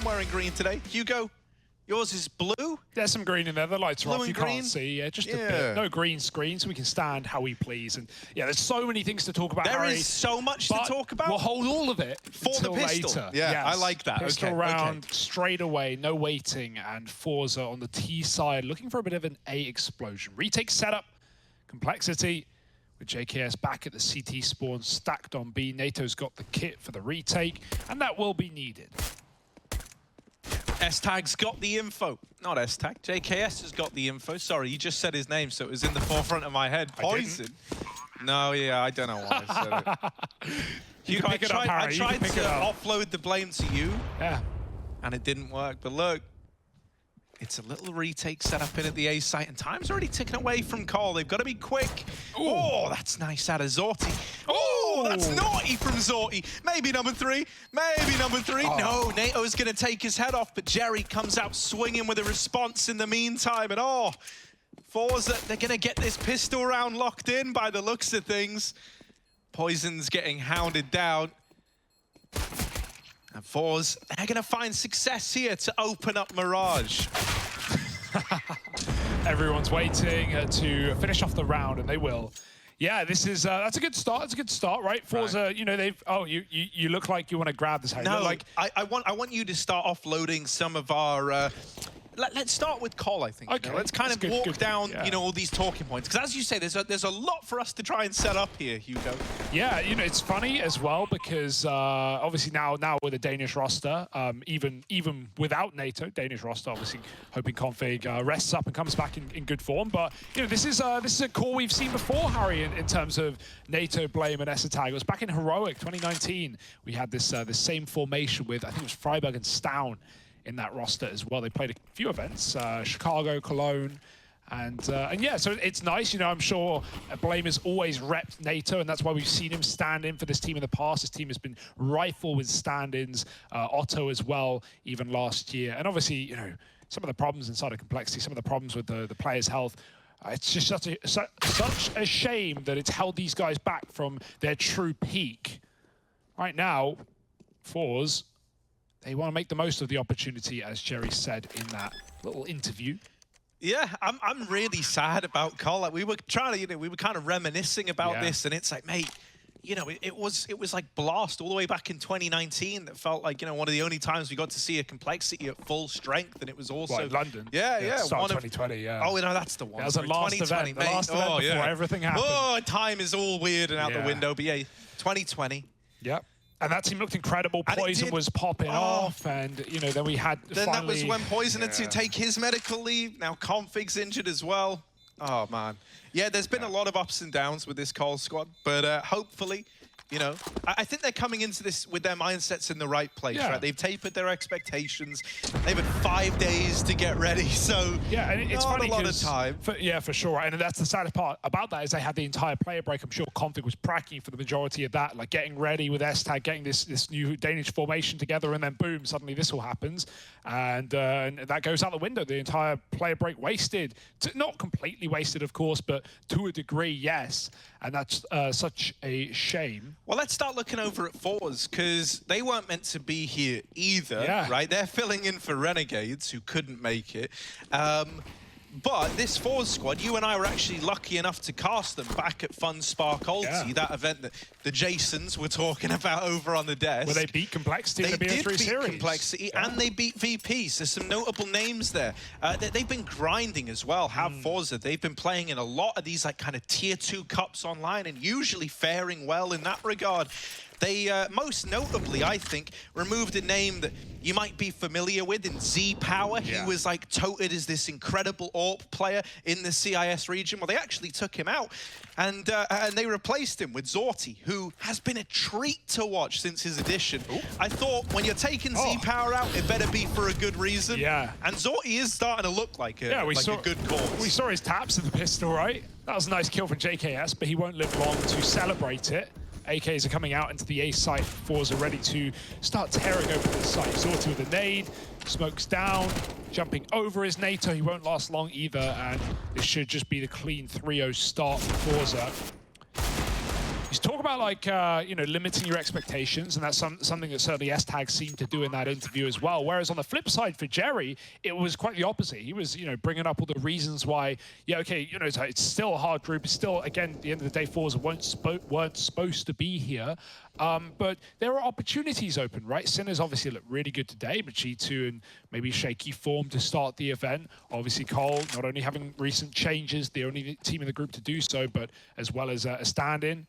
wearing green today. Hugo, yours is blue? There's some green in there. The lights are off. You green? Can't see. Yeah, just a bit. No green screen, so we can stand how we please. And yeah, there's so many things to talk about, There Harry, is so much to talk about. We'll hold all of it for the pistol. Later. Yeah, yes. I like that. Pistol round straight away, no waiting, and ForZe on the T side looking for a bit of an A explosion. Retake setup, complexity. With JKS back at the CT spawn, stacked on B. NATO's got the kit for the retake, and that will be needed. S-Tag's got the info. Not S-Tag, JKS has got the info. Sorry, you just said his name, so it was in the forefront of my head. Poison. No, yeah, I don't know why I said it. I tried to offload the blame to you, and it didn't work. But look, it's a little retake set up in at the A site, and time's already ticking away from Cole. They've got to be quick. Ooh. Oh, that's nice out of Zorti. Oh, that's naughty from Zorti. Maybe number three. Maybe number three. Oh. No, NATO's going to take his head off, but Jerry comes out swinging with a response in the meantime. And oh, ForZe, they're going to get this pistol round locked in by the looks of things. Poison's getting hounded down. And ForZe, they're going to find success here to open up Mirage. Everyone's waiting to finish off the round, and they will. Yeah, this is that's a good start. It's a good start, right? ForZe, you know, they've. Oh, you look like you want to grab this. Harry. No, like I want you to start offloading some of our. Let's start with Cole, I think. Okay. You know, let's kind of walk down, you know, all these talking points. Because as you say, there's a lot for us to try and set up here, Hugo. Yeah, you know, it's funny as well because obviously now with a Danish roster, even without NATO, Danish roster obviously hoping config rests up and comes back in good form. But you know, this is a core we've seen before, Harry, in terms of NATO, Blame, and S-Tag. It was back in Heroic 2019. We had this same formation with I think it was Freiburg and Stown in that roster as well. They played a few events, Chicago, Cologne, and yeah, so it's nice. You know, I'm sure Blame has always repped NATO, and that's why we've seen him stand in for this team in the past. This team has been rifle with stand-ins, Otto as well, even last year. And obviously, you know, some of the problems inside of complexity, some of the problems with the players' health. It's just such a shame that it's held these guys back from their true peak. Right now, ForZe, they want to make the most of the opportunity, as Jerry said in that little interview. Yeah, I'm really sad about Cole. Like, we were trying to, you know, we were kind of reminiscing about this, and it's like, mate, you know, it was like Blast all the way back in 2019 that felt like, you know, one of the only times we got to see a complexity at full strength, and it was also in London. Yeah. Start 2020. Yeah. Oh no, that's the one. That was the last event. The last event before everything happened. Oh, time is all weird and out the window. But yeah, 2020. Yep. And that team looked incredible. Poison was popping off, and you know, then we had. Then that was when Poison had to take his medical leave. Now Config's injured as well. Oh man, yeah. There's been a lot of ups and downs with this Cole squad, but hopefully, you know, I think they're coming into this with their mindsets in the right place, right? They've tapered their expectations. They've had 5 days to get ready, so yeah, and it's funny a lot of time. For sure, and that's the saddest part about that is they had the entire player break. I'm sure Config was pracking for the majority of that, like getting ready with S-Tag, getting this new Danish formation together, and then boom, suddenly this all happens, and that goes out the window. The entire player break wasted, not completely wasted, of course, but to a degree, yes, and that's such a shame. Well, let's start looking over at ForZe, because they weren't meant to be here either, right? They're filling in for Renegades, who couldn't make it. But this ForZe squad, you and I were actually lucky enough to cast them back at Fun Spark Ulti, that event that the Jasons were talking about over on the desk. Where they beat Complexity in the BO3 series. They did beat Complexity, and they beat VPs. There's some notable names there. They've been grinding as well, ForZe. They've been playing in a lot of these like kind of tier 2 cups online, and usually faring well in that regard. They, most notably, I think, removed a name that you might be familiar with in Z-Power. He was, like, touted as this incredible AWP player in the CIS region. Well, they actually took him out, and they replaced him with Zorti, who has been a treat to watch since his addition. I thought, when you're taking Z-Power out, it better be for a good reason. And Zorti is starting to look like a, a good cause. We saw his taps of the pistol, right? That was a nice kill from JKS, but he won't live long to celebrate it. AKs are coming out into the A site. ForZe are ready to start tearing open the site. Zorti with a nade, smokes down, jumping over his NATO. He won't last long either, and this should just be the clean 3-0 start for ForZe. He's talk about like limiting your expectations, and that's something that certainly S-Tag seemed to do in that interview as well. Whereas on the flip side for Jerry, it was quite the opposite. He was bringing up all the reasons why, it's still a hard group. It's still, again, at the end of the day, ForZe weren't supposed to be here. But there are opportunities open, right? Sinners obviously looked really good today, but G2 and maybe shaky form to start the event. Obviously Cole not only having recent changes, the only team in the group to do so, but as well as a stand-in.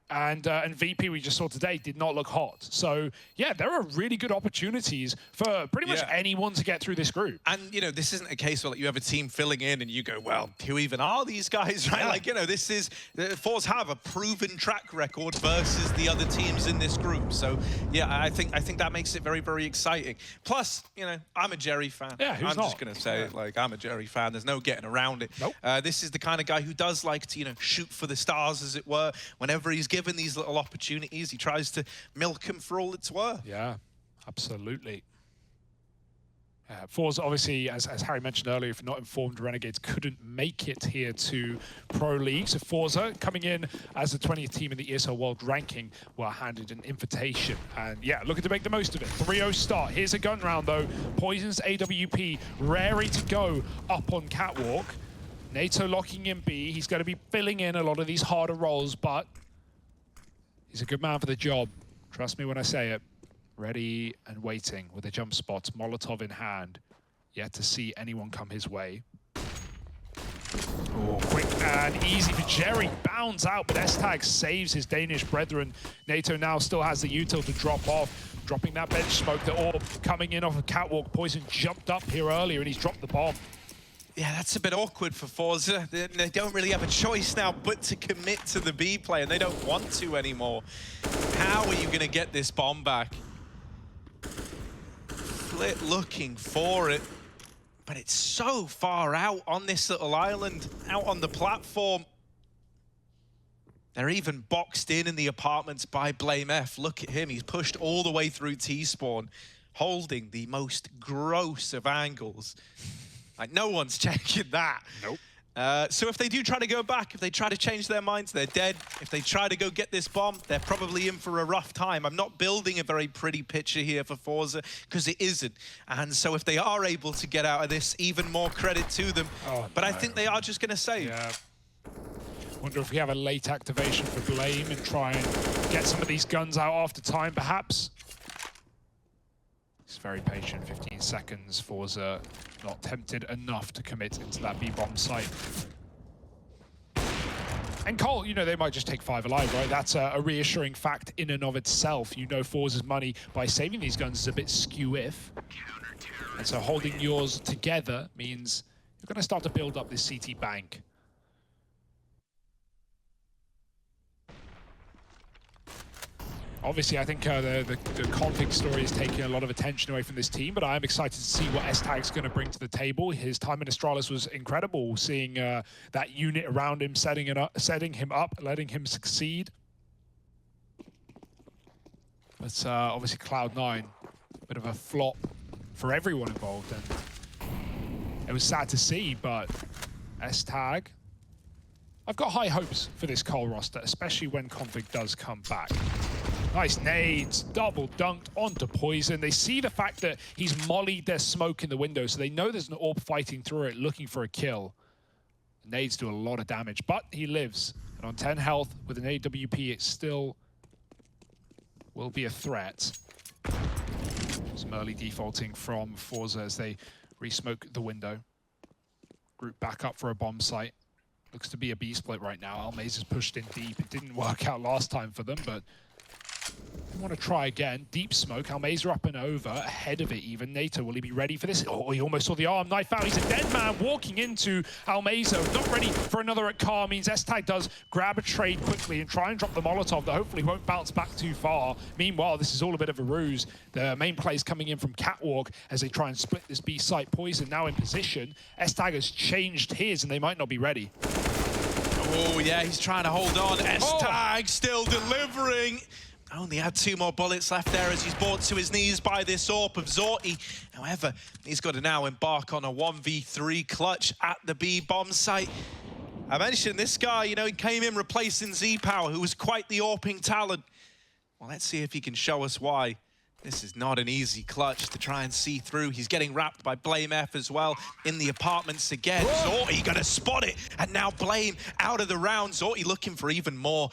And VP we just saw today did not look hot. So yeah, there are really good opportunities for pretty much anyone to get through this group. And this isn't a case where like, you have a team filling in and you go, well, who even are these guys, right? Like this is ForZe have a proven track record versus the other teams in this group. So yeah, I think that makes it very, very exciting. Plus, I'm a Jerry fan. Yeah, who's I'm not? just gonna say it, like I'm a Jerry fan. There's no getting around it. Nope. This is the kind of guy who does like to shoot for the stars, as it were. Whenever he's given these little opportunities, he tries to milk them for all it's worth. Yeah, absolutely. ForZe, obviously, as Harry mentioned earlier, if not informed, Renegades couldn't make it here to Pro League. So ForZe, coming in as the 20th team in the ESL World Ranking, were handed an invitation. And yeah, looking to make the most of it. 3-0 start. Here's a gun round, though. Poison's AWP, raring to go up on Catwalk. NATO locking in B. He's going to be filling in a lot of these harder roles, but he's a good man for the job. Trust me when I say it. Ready and waiting with a jump spot, Molotov in hand. Yet to see anyone come his way. Oh, quick and easy for Jerry. Bounds out, but S-Tag saves his Danish brethren. NATO now still has the util to drop off. Dropping that bench smoke, the orb coming in off of Catwalk. Poison jumped up here earlier and he's dropped the bomb. Yeah, that's a bit awkward for ForZe. They don't really have a choice now but to commit to the B play, and they don't want to anymore. How are you going to get this bomb back? Flit looking for it, but it's so far out on this little island, out on the platform. They're even boxed in the apartments by Blame F. Look at him, he's pushed all the way through T-spawn, holding the most gross of angles. Like, no one's checking that. Nope. So if they do try to go back, if they try to change their minds, they're dead. If they try to go get this bomb, they're probably in for a rough time. I'm not building a very pretty picture here for ForZe, because it isn't. And so if they are able to get out of this, even more credit to them. Oh, but no. I think they are just going to save. Yeah. Wonder if we have a late activation for Blame and try and get some of these guns out after time, perhaps. He's very patient, 15 seconds. ForZe not tempted enough to commit into that B-bomb site. And Cole, they might just take 5 alive, right? That's a reassuring fact in and of itself. ForZe's money by saving these guns is a bit skew-if. And so holding yours together means you're going to start to build up this CT bank. Obviously, I think the config story is taking a lot of attention away from this team, but I am excited to see what S-Tag's going to bring to the table. His time in Astralis was incredible, seeing that unit around him, setting him up, letting him succeed. But obviously, Cloud9, a bit of a flop for everyone involved, and it was sad to see, but S-Tag, I've got high hopes for this Cole roster, especially when config does come back. Nice nades, double dunked onto Poison. They see the fact that he's mollied their smoke in the window, so they know there's an orb fighting through it, looking for a kill. Nades do a lot of damage, but he lives. And on 10 health with an AWP, it still will be a threat. Some early defaulting from ForZe as they re-smoke the window. Group back up for a bomb site. Looks to be a B split right now. Almaze is pushed in deep. It didn't work out last time for them, but I want to try again. Deep smoke. Almaze up and over. Ahead of it even. NATO, will he be ready for this? Oh, he almost saw the arm. Knife out. He's a dead man walking into Almaze. Not ready for another at car. Means S-Tag does grab a trade quickly and try and drop the Molotov that hopefully won't bounce back too far. Meanwhile, this is all a bit of a ruse. The main play is coming in from Catwalk as they try and split this B site. Poison now in position. S-Tag has changed his and they might not be ready. Oh, yeah, he's trying to hold on. S-Tag still delivering. Only had 2 more bullets left there as he's brought to his knees by this AWP of Zorti. However, he's got to now embark on a 1v3 clutch at the B bomb site. I mentioned this guy, you know, he came in replacing Z-Power, who was quite the AWPing talent. Well, let's see if he can show us why. This is not an easy clutch to try and see through. He's getting wrapped by Blame F as well in the apartments again. Zorty gonna spot it, and now Blame out of the round. Zorty looking for even more.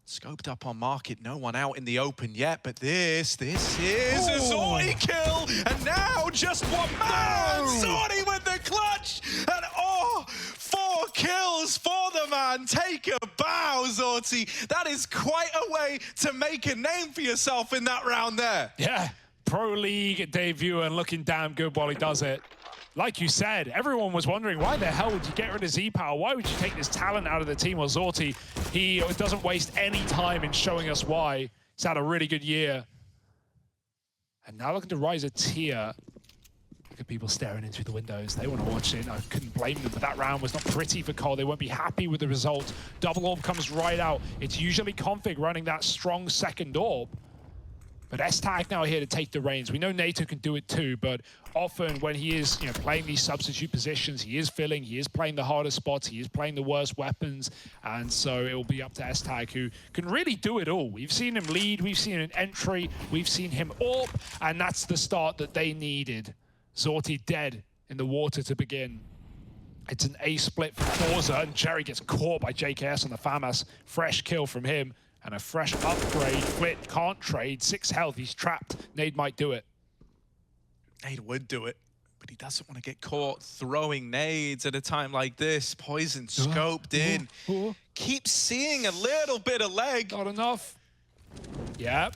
Scoped up on market, no one out in the open yet, but this is a Zorty kill, and now just one man! Zorty with the clutch, and 4 kills for the man. Take a bow, Zorty. That is quite a way to make a name for yourself in that round there. Yeah, Pro League debut and looking damn good while he does it. Like you said, everyone was wondering, why the hell would you get rid of Z-Power? Why would you take this talent out of the team? Well, Zorty, he doesn't waste any time in showing us why. He's had a really good year. And now looking to rise a tier. Look at people staring into the windows. They want to watch it. I couldn't blame them, but that round was not pretty for Cole. They won't be happy with the result. Double orb comes right out. It's usually Config running that strong second orb. But S-Tag now here to take the reins. We know NATO can do it too, but often when he is playing these substitute positions, he is filling, he is playing the hardest spots, he is playing the worst weapons, and so it will be up to S-Tag, who can really do it all. We've seen him lead, we've seen an entry, we've seen him AWP, and that's the start that they needed. Zorty dead in the water to begin. It's an A split for ForZe, and Jerry gets caught by JKS on the FAMAS. Fresh kill from him. And a fresh upgrade. Flit can't trade. 6 health. He's trapped. Nade might do it. Nade would do it, but he doesn't want to get caught throwing nades at a time like this. Poison scoped in. Keep seeing a little bit of leg. Not enough. Yep.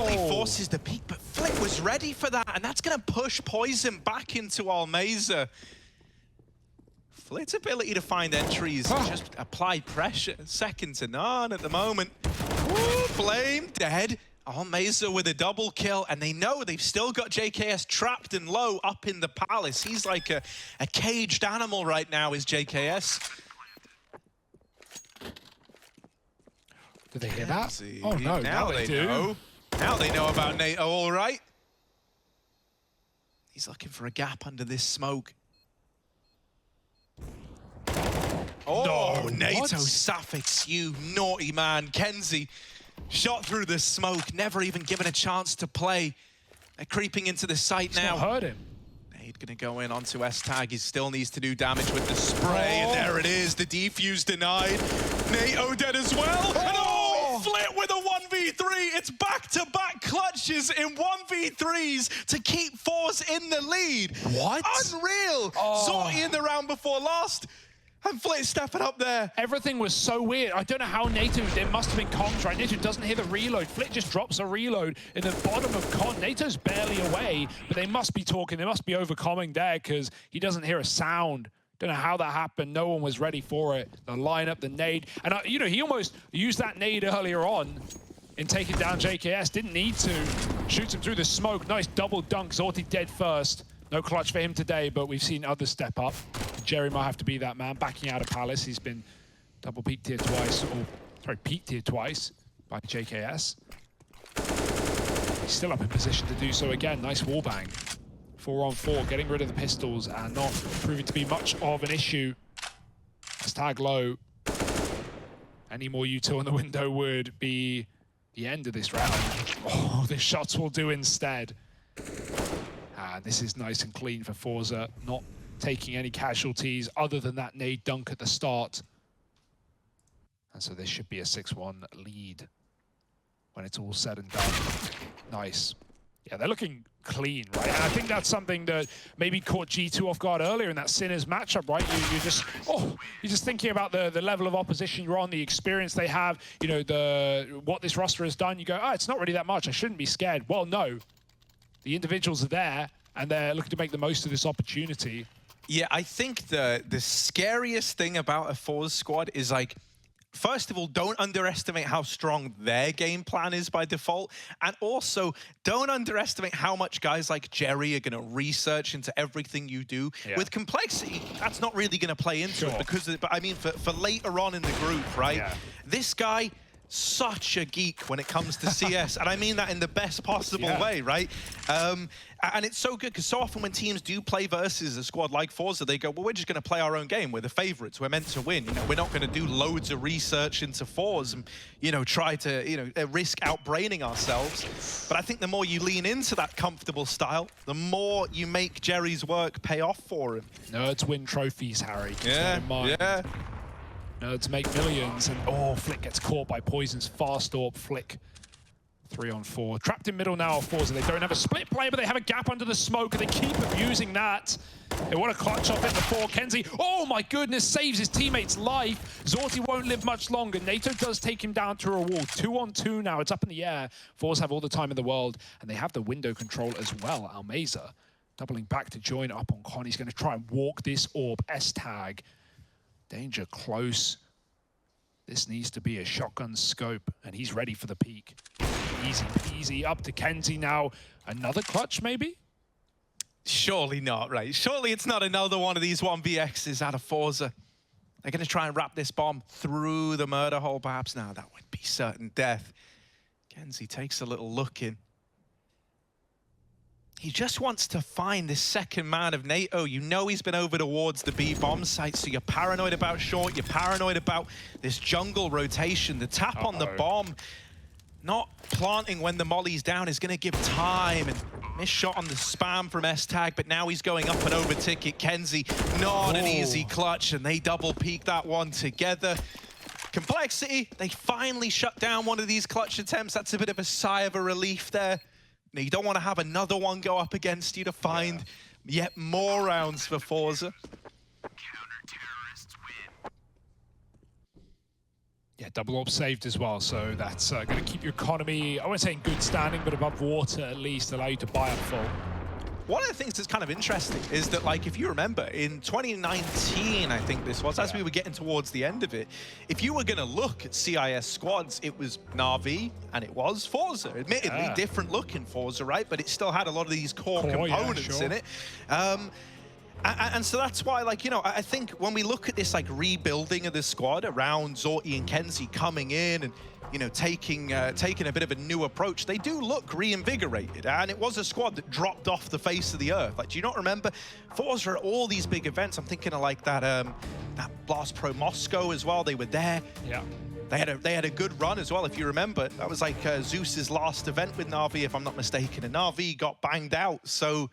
He forces the peek, but Flit was ready for that, and that's going to push Poison back into Almeza. Flit's ability to find entries and just apply pressure, second to none at the moment. Blame dead. Almeza with a double kill, and they know they've still got JKS trapped and low up in the palace. He's like a caged animal right now, is JKS. Did they hear that? Oh no, now they do. Know. Now they know about NATO, all right. He's looking for a gap under this smoke. Oh, no, NATO suffix, you naughty man. Kenzie shot through the smoke, never even given a chance to play. They're creeping into the site now. Not hurt him. Nade gonna go in onto S-Tag. He still needs to do damage with the spray, and there it is. The defuse denied. NATO dead as well. And Flit with a 1v3. It's back-to-back clutches in 1v3s to keep ForZe in the lead. What? Unreal. Zorty in the round before last. And Flit stepping up there. Everything was so weird. I don't know how NATO, there must have been comms, right? NATO doesn't hear the reload. Flit just drops a reload in the bottom of con. NATO's barely away, but they must be talking. They must be overcoming there because he doesn't hear a sound. Don't know how that happened. No one was ready for it. The lineup, the nade. And, he almost used that nade earlier on in taking down JKS. Didn't need to. Shoots him through the smoke. Nice double dunk. Zorty dead first. No clutch for him today, but we've seen others step up. Jerry might have to be that man, backing out of Palace. He's been double peaked here twice, peaked here twice by JKS. He's still up in position to do so again. Nice wallbang. 4-on-4, getting rid of the pistols and not proving to be much of an issue. S-Tag low. Any more util in the window would be the end of this round. Oh, the shots will do instead. And this is nice and clean for ForZe, not taking any casualties other than that nade dunk at the start. And so this should be a 6-1 lead when it's all said and done. Nice. Yeah, they're looking clean, right? And I think that's something that maybe caught G2 off guard earlier in that Sinners matchup, right? You're just thinking about the level of opposition you're on, the experience they have, what this roster has done. You go, it's not really that much. I shouldn't be scared. Well, no. The individuals are there, and they're looking to make the most of this opportunity. Yeah, I think the scariest thing about a ForZe squad is, like, first of all, don't underestimate how strong their game plan is by default. And also, don't underestimate how much guys like Jerry are going to research into everything you do. Yeah. With complexity, that's not really going to play into it. Because, but I mean, for later on in the group, right? Yeah. This guy such a geek when it comes to CS, and I mean that in the best possible way, right? And it's so good because so often when teams do play versus a squad like ForZe, they go, well, we're just going to play our own game. We're the favorites. We're meant to win. You know, we're not going to do loads of research into ForZe and, you know, try to, you know, risk outbraining ourselves. But I think the more you lean into that comfortable style, the more you make Jerry's work pay off for him. Nerds win trophies, Harry. Yeah, yeah. Nerds make millions, and oh, Flick gets caught by Poison's fast AWP. Flick 3-on-4. Trapped in middle now, ForZe. They don't have a split play, but they have a gap under the smoke, and they keep abusing that. They want to clutch up it before Kenzie. Oh my goodness, saves his teammate's life. Zorti won't live much longer. NATO does take him down to a wall. 2-on-2 now. It's up in the air. ForZe have all the time in the world, and they have the window control as well. Almeza doubling back to join up on Con. He's going to try and walk this AWP. S-tag. Danger close. This needs to be a shotgun scope, and he's ready for the peak. Easy peasy, up to Kenzie now. Another clutch, maybe? Surely not, right? Surely it's not another one of these 1vx's out of ForZe. They're going to try and wrap this bomb through the murder hole, perhaps. Now, that would be certain death. Kenzie takes a little look in. He just wants to find this second man of NATO. You know he's been over towards the B bomb site, so you're paranoid about short, you're paranoid about this jungle rotation. The tap on the bomb, not planting when the molly's down, is going to give time. And missed shot on the spam from S-tag, but now he's going up and over ticket. Kenzie, not an easy clutch, and they double peak that one together. Complexity, they finally shut down one of these clutch attempts. That's a bit of a sigh of a relief there. You don't want to have another one go up against you to find yet more rounds for ForZe. Yeah, double AWP saved as well, so that's going to keep your economy, I won't say in good standing, but above water at least, allow you to buy up full. One of the things that's kind of interesting is that, like, if you remember, in 2019, I think this was, as we were getting towards the end of it, if you were going to look at CIS squads, it was Na'Vi and it was ForZe. Admittedly, different looking ForZe, right? But it still had a lot of these core components in it. And so that's why, like, you know, I think when we look at this, like, rebuilding of the squad around Zorti and Kenzie coming in and, you know, taking a bit of a new approach, they do look reinvigorated. And it was a squad that dropped off the face of the earth. Like, do you not remember ForZe at all these big events? I'm thinking of, like, that Blast Pro Moscow as well. They were there. Yeah. They had a good run as well, if you remember. That was like Zeus's last event with Na'Vi, if I'm not mistaken. And Na'Vi got banged out. So,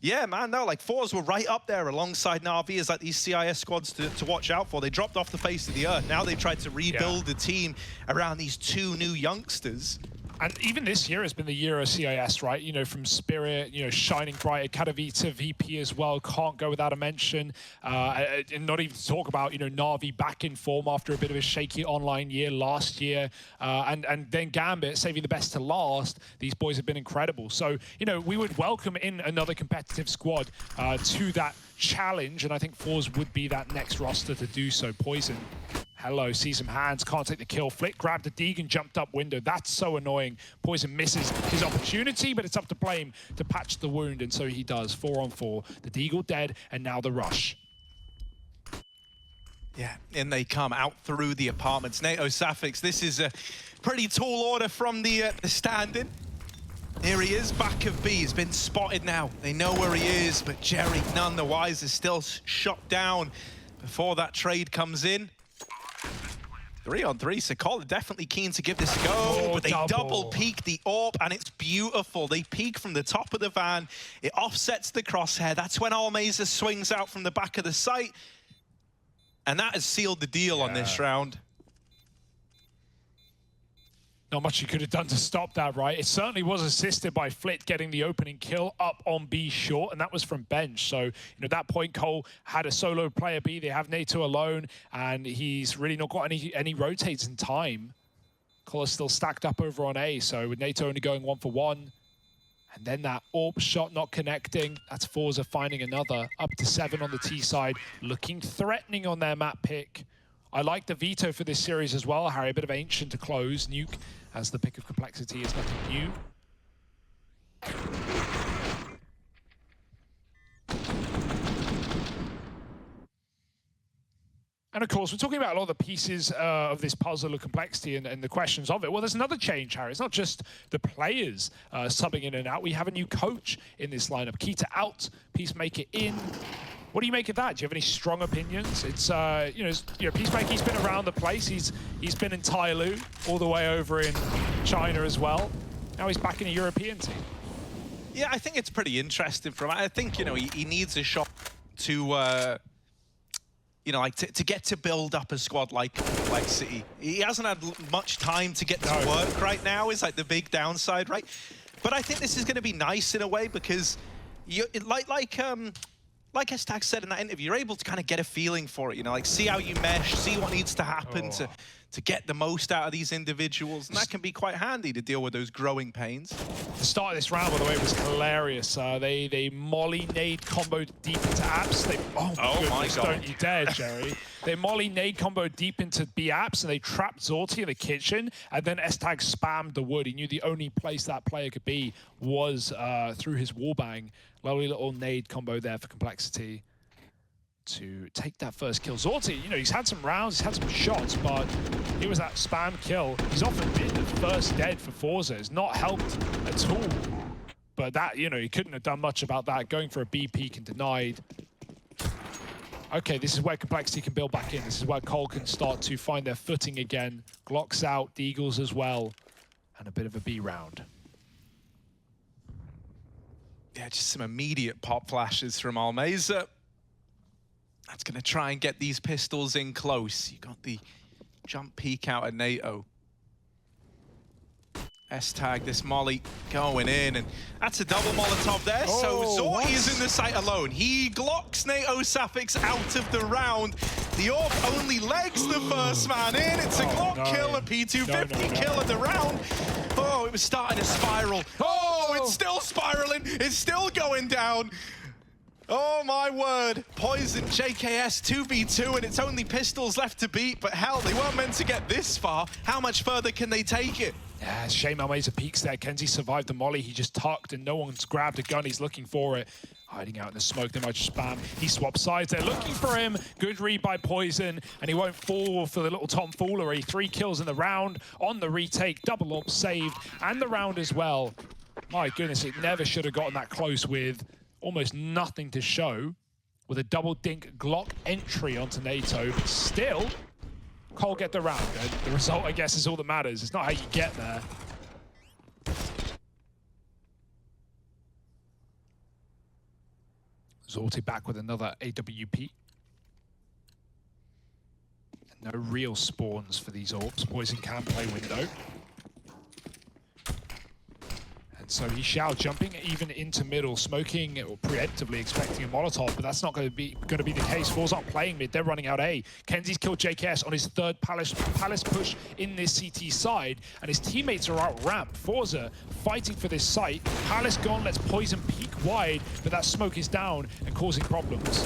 yeah, man, no, like, ForZe were right up there alongside Na'Vi as, like, these CIS squads to watch out for. They dropped off the face of the earth. Now they've tried to rebuild the team around these two new youngsters. And even this year has been the year of CIS, right? You know, from Spirit, you know, shining bright, Katowice, VP as well, can't go without a mention. And not even to talk about, you know, Na'Vi back in form after a bit of a shaky online year last year. And then Gambit saving the best to last. These boys have been incredible. So, you know, we would welcome in another competitive squad to that challenge. And I think ForZe would be that next roster to do so. Poison. Hello, see some hands, can't take the kill. Flick grabbed the Deegan, jumped up window. That's so annoying. Poison misses his opportunity, but it's up to Blame to patch the wound, and so he does. 4-on-4. The Deagle dead, and now the rush. Yeah, in they come out through the apartments. NATO Safix, this is a pretty tall order from the stand-in. Here he is, back of B. He's been spotted now. They know where he is, but Jerry, none the wiser, still shot down before that trade comes in. 3-on-3, Sokola definitely keen to give this a go, but they double peek the AWP, and it's beautiful. They peek from the top of the van. It offsets the crosshair. That's when Almeza swings out from the back of the site, and that has sealed the deal on this round. Not much you could have done to stop that, right? It certainly was assisted by Flit getting the opening kill up on B short, and that was from bench. So, you know, that point, Cole had a solo player B. They have NATO alone, and he's really not got any rotates in time. Cole is still stacked up over on A, so with NATO only going 1-for-1. And then that AWP shot not connecting. That's ForZe finding another. Up to 7 on the T side, looking threatening on their map pick. I like the veto for this series as well, Harry. A bit of Ancient to close. Nuke as the pick of Complexity is nothing new. And of course, we're talking about a lot of the pieces of this puzzle of complexity and the questions of it. Well, there's another change, Harry. It's not just the players subbing in and out. We have a new coach in this lineup. Keita out, Peacemaker in. What do you make of that? Do you have any strong opinions? It's Peacemaker, he's been around the place. He's been in Tyloo, all the way over in China as well. Now he's back in a European team. Yeah, I think it's pretty interesting from him. I think, he needs a shot to to get to build up a squad like City. He hasn't had much time to get to work right now, is like the big downside, right? But I think this is going to be nice in a way because like S-Tag said in that interview, you're able to kind of get a feeling for it, like see how you mesh, see what needs to happen to get the most out of these individuals, and that can be quite handy to deal with those growing pains. The start of this round, by the way, was hilarious. They molly nade comboed deep into apps. Oh my God. Don't you dare, Jerry. They molly nade comboed deep into B apps, and they trapped Zorti in the kitchen, and then S-Tag spammed the wood. He knew the only place that player could be was through his wallbang. Lovely little nade combo there for Complexity to take that first kill. Zorti, he's had some rounds, he's had some shots, but it was that spam kill. He's often been the first dead for ForZe. It's not helped at all. But that, he couldn't have done much about that. Going for a B peek and denied. Okay, this is where Complexity can build back in. This is where Cole can start to find their footing again. Glocks out, Deagles as well. And a bit of a B round. Yeah, just some immediate pop flashes from Almeza. That's going to try and get these pistols in close. You got the jump peek out at NATO. S-Tag, this molly going in, and that's a double Molotov there. So Zorti is in the site alone. He glocks NATO Sapix out of the round. The AWP only legs the first man in. It's a Glock kill, a P250 kill of the round. Oh, it was starting to spiral. Oh, it's still spiraling. It's still going down. Oh my word, Poison, JKS 2v2, and it's only pistols left to beat, but hell, they weren't meant to get this far. How much further can they take it? Yeah, shame Almeza peeks there. Kenzie survived the molly. He just tucked and no one's grabbed a gun. He's looking for it. Hiding out in the smoke, they might just spam. He swaps sides, they're looking for him. Good read by Poison, and he won't fall for the little tomfoolery. 3 kills in the round on the retake. Double AWP saved, and the round as well. My goodness, it never should have gotten that close with almost nothing to show, with a double dink Glock entry onto NATO, but still, Cole get the round. And the result, I guess, is all that matters. It's not how you get there. Zorti back with another AWP. No real spawns for these AWPs. Poison can play window. And so he's Xiao jumping even into middle, smoking or preemptively expecting a Molotov, but that's not going to be the case. ForZe aren't playing mid, they're running out A. Kenzie's killed JKS on his third Palace push in this CT side, and his teammates are out ramp. ForZe fighting for this site. Palace gone, lets Poison peek wide, but that smoke is down and causing problems.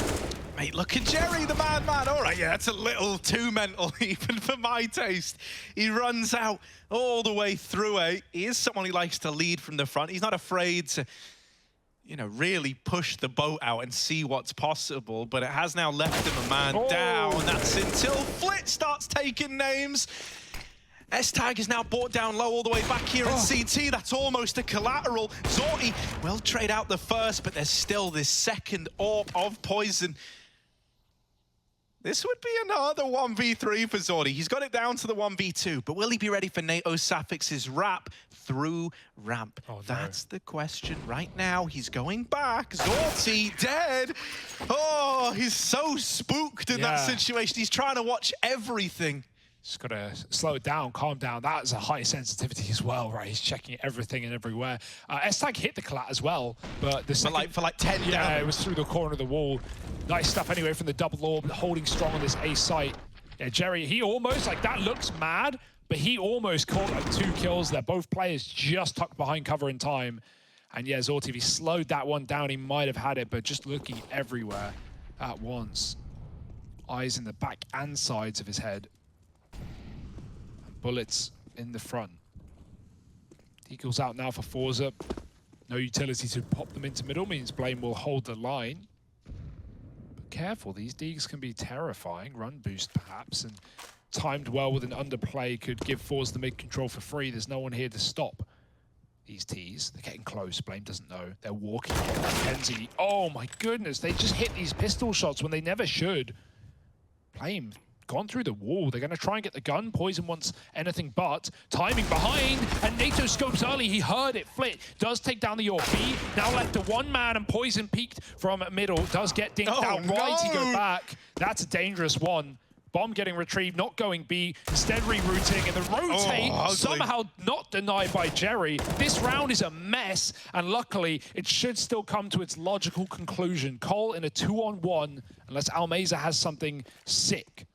Mate, look at Jerry, the madman. All right, yeah, that's a little too mental, even for my taste. He runs out all the way through A. He is someone who likes to lead from the front. He's not afraid to, really push the boat out and see what's possible, but it has now left him a man down. That's until Flit starts taking names. S-Tag is now brought down low all the way back here in CT. That's almost a collateral. Zorti will trade out the first, but there's still this second AWP of Poison. This would be another 1v3 for Zorti. He's got it down to the 1v2, but will he be ready for NATO Sapix's wrap through ramp? Oh, no. That's the question right now. He's going back. Zorti dead. Oh, he's so spooked in that situation. He's trying to watch everything. Just got to slow it down, calm down. That is a high sensitivity as well, right? He's checking everything and everywhere. S-Tag hit the collat as well, but the second, for like 10 down. Yeah, it was through the corner of the wall. Nice stuff anyway from the double AWP, holding strong on this A site. Yeah, Jerry, he almost, that looks mad, but he almost caught 2 kills there. Both players just tucked behind cover in time. And yeah, Zorti, if he slowed that one down, he might have had it, but just looking everywhere at once. Eyes in the back and sides of his head. Bullets in the front. Eagles out now for ForZe. No utility to pop them into middle, means Blame will hold the line. Careful, these Deegs can be terrifying. Run boost perhaps, and timed well with an underplay could give ForZe the mid control for free. There's no one here to stop these T's. They're getting close. Blame doesn't know. They're walking in. Kenzie. Oh my goodness, they just hit these pistol shots when they never should. Blame gone through the wall. They're going to try and get the gun. Poison wants anything but. Timing behind, and NATO scopes early. He heard it flit. Does take down the AWP. Now left to one man, and Poison peeked from middle. Does get dinked out right. He go back. That's a dangerous one. Bomb getting retrieved, not going B, instead rerouting, and the rotate somehow not denied by Jerry. This round is a mess, and luckily it should still come to its logical conclusion. Cole in a 2-on-1, unless Almeza has something sick.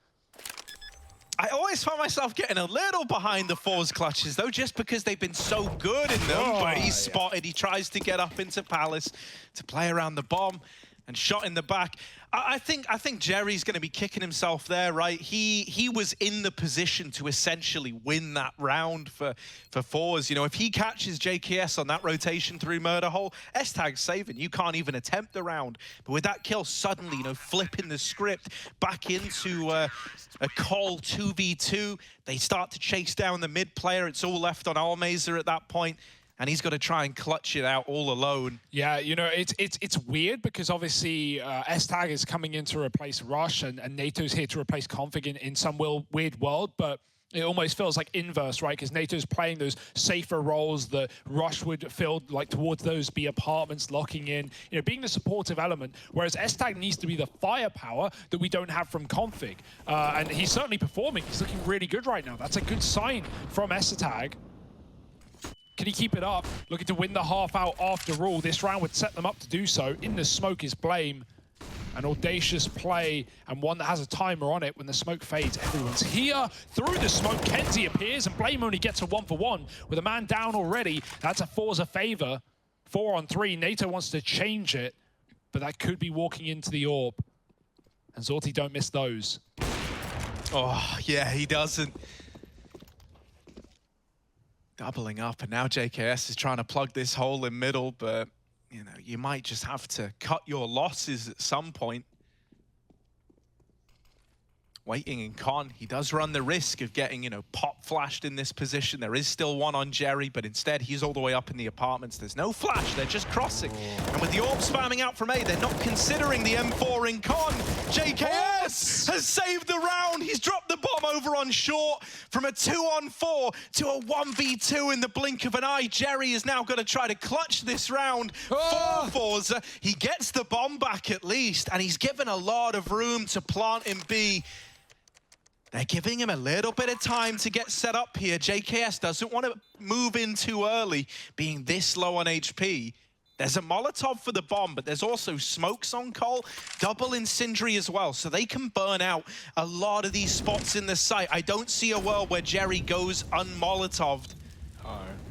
I always find myself getting a little behind the ForZe clutches, though, just because they've been so good in them. But he's spotted. He tries to get up into Palace to play around the bomb and shot in the back. I think Jerry's going to be kicking himself there, right? He was in the position to essentially win that round for ForZe. You know, if he catches JKS on that rotation through Murder Hole, S-Tag's saving. You can't even attempt the round. But with that kill, suddenly, you know, flipping the script back into a Cole 2v2, they start to chase down the mid player. It's all left on Almeza at that point. And he's got to try and clutch it out all alone. Yeah, you know, it's weird because obviously S-Tag is coming in to replace Rush and NATO's here to replace Config in some weird world, but it almost feels like inverse, right? Because NATO's playing those safer roles that Rush would fill like towards those B apartments, locking in, you know, being the supportive element, whereas S-Tag needs to be the firepower that we don't have from Config. And he's certainly performing. He's looking really good right now. That's a good sign from S-Tag. Can he keep it up? Looking to win the half out after all. This round would set them up to do so. In the smoke is Blame. An audacious play, and one that has a timer on it. When the smoke fades, everyone's here. Through the smoke, Kenzie appears, and Blame only gets a 1-for-1. With a man down already, that's a ForZe favor. 4-on-3, NATO wants to change it, but that could be walking into the orb. And Zorti don't miss those. Oh, yeah, he doesn't. Doubling up, and now JKS is trying to plug this hole in middle, but you know, you might just have to cut your losses at some point. Waiting in Con, he does run the risk of getting, you know, pop flashed in this position. There is still one on Jerry, but instead he's all the way up in the apartments. There's no flash, they're just crossing. And with the orb spamming out from A, they're not considering the M4 in Con. JKS has saved the round. He's dropped the bomb over on short from a 2-on-4 to a 1v2 in the blink of an eye. Jerry is now going to try to clutch this round for ForZe. He gets the bomb back at least, and he's given a lot of room to plant in B. They're giving him a little bit of time to get set up here. JKS doesn't want to move in too early, being this low on HP. There's a Molotov for the bomb, but there's also smokes on Cole, double incendiary as well, so they can burn out a lot of these spots in the site. I don't see a world where Jerry goes un-Molotoved.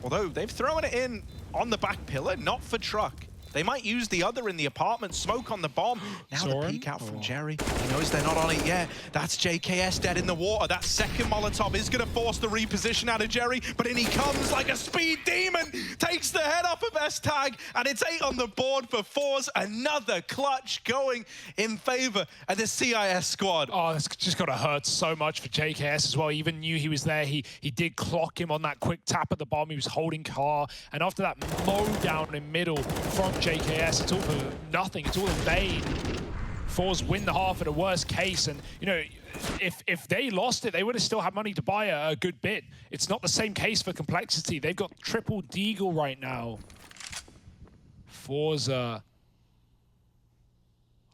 Although they've thrown it in on the back pillar, not for truck. They might use the other in the apartment. Smoke on the bomb. Now the peek out from Jerry. He knows they're not on it yet. That's JKS dead in the water. That second Molotov is going to force the reposition out of Jerry, but in he comes like a speed demon. Takes the head up of S-Tag, and it's 8 on the board for ForZe. Another clutch going in favor of the CIS squad. Oh, that's just got to hurt so much for JKS as well. He even knew he was there. He did clock him on that quick tap at the bomb. He was holding car, and after that mow down in middle from JKS, it's all for nothing. It's all in vain. ForZe win the half at a worst case, and you know, if they lost it, they would have still had money to buy a good bit. It's not the same case for Complexity. They've got triple deagle right now. ForZe,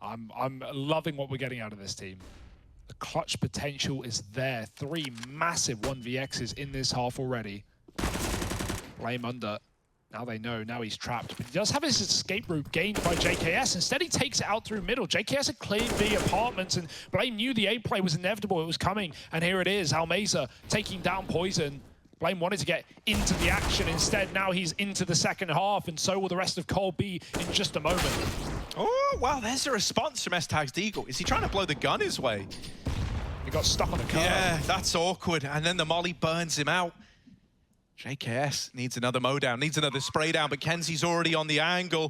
I'm loving what we're getting out of this team. The clutch potential is there. 3 massive 1vx's in this half already. Blame under. Now they know, now he's trapped. But he does have his escape route gained by JKS. Instead, he takes it out through middle. JKS had cleared the apartments, and Blame knew the A play was inevitable. It was coming, and here it is. Almeza taking down Poison. Blame wanted to get into the action. Instead, now he's into the second half, and so will the rest of Cole be in just a moment. Oh, wow, there's a response from S-Tag's Deagle. Is he trying to blow the gun his way? He got stuck on the car. Yeah, that's awkward. And then the molly burns him out. JKS needs another mow down, needs another spray down, but Kenzie's already on the angle.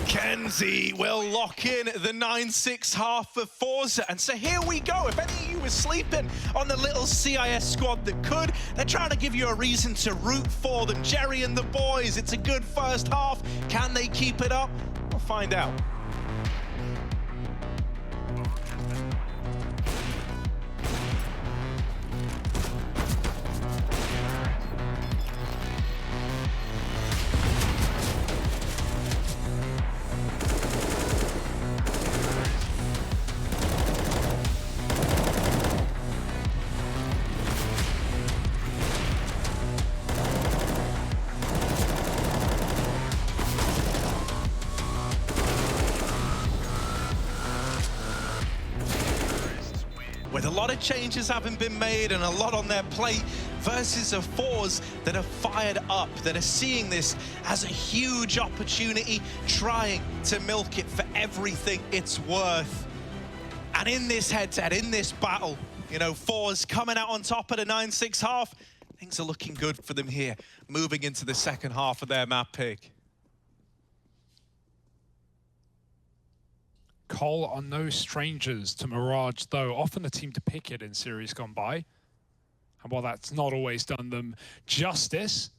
Kenzie will lock in the 9-6 half for ForZe. And so here we go. If any of you were sleeping on the little CIS squad that could, they're trying to give you a reason to root for them. Jerry and the boys, it's a good first half. Can they keep it up? We'll find out. With a lot of changes having been made and a lot on their plate versus a ForZe that are fired up, that are seeing this as a huge opportunity, trying to milk it for everything it's worth. And in this head-to-head, in this battle, you know, ForZe coming out on top of the 9-6 half, things are looking good for them here, moving into the second half of their map pick. Cole are no strangers to Mirage, though. Often the team to pick it in series gone by. And while that's not always done them justice,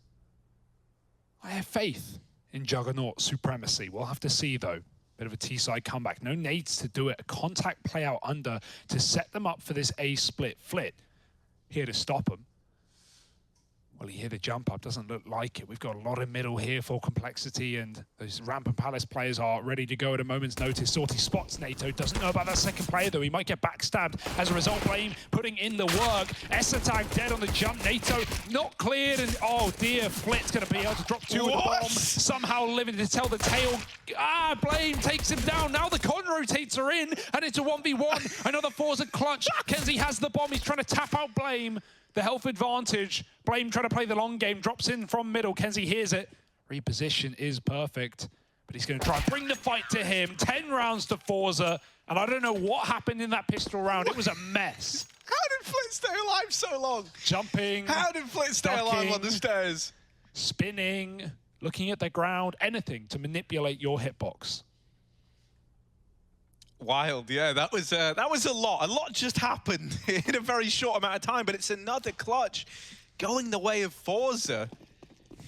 I have faith in Juggernaut supremacy. We'll have to see, though. Bit of a T-side comeback. No nades to do it. A contact play out under to set them up for this A split flit. Here to stop them. Well, you hear the jump up, doesn't look like it. We've got a lot of middle here for complexity, and those Ramp and Palace players are ready to go at a moment's notice. Sortie spots NATO, doesn't know about that second player, though. He might get backstabbed as a result. Blame putting in the work. S14 dead on the jump. NATO not cleared, and oh dear, Flit's going to be able to drop two with the bomb. Somehow living to tell the tale. Blame takes him down. Now the con rotates are in, and it's a 1v1. Another ForZe clutch. Kenzie has the bomb. He's trying to tap out Blame. The health advantage. Blame trying to play the long game. Drops in from middle. Kenzie hears it. Reposition is perfect. But he's going to try and bring the fight to him. 10 rounds to ForZe. And I don't know what happened in that pistol round. It was a mess. How did Flit stay alive so long? Jumping. How did Flit stay alive on the stairs? Spinning. Looking at the ground. Anything to manipulate your hitbox. Wild, yeah, that was a lot. A lot just happened in a very short amount of time, but it's another clutch going the way of ForZe.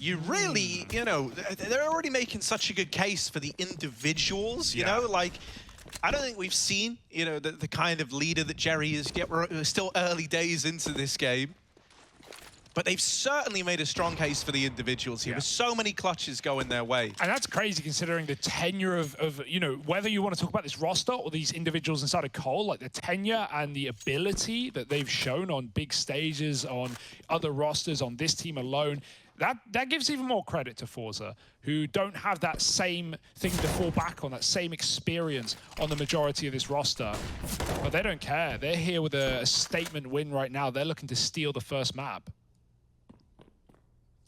You really, you know, they're already making such a good case for the individuals, you know, like, I don't think we've seen, you know, the kind of leader that Jerry is yet. We're still early days into this game. But they've certainly made a strong case for the individuals here, with so many clutches going their way. And that's crazy considering the tenure of, you know, whether you want to talk about this roster or these individuals inside of Cole, like the tenure and the ability that they've shown on big stages, on other rosters, on this team alone. That gives even more credit to ForZe, who don't have that same thing to fall back on, that same experience on the majority of this roster. But they don't care. They're here with a statement win right now. They're looking to steal the first map.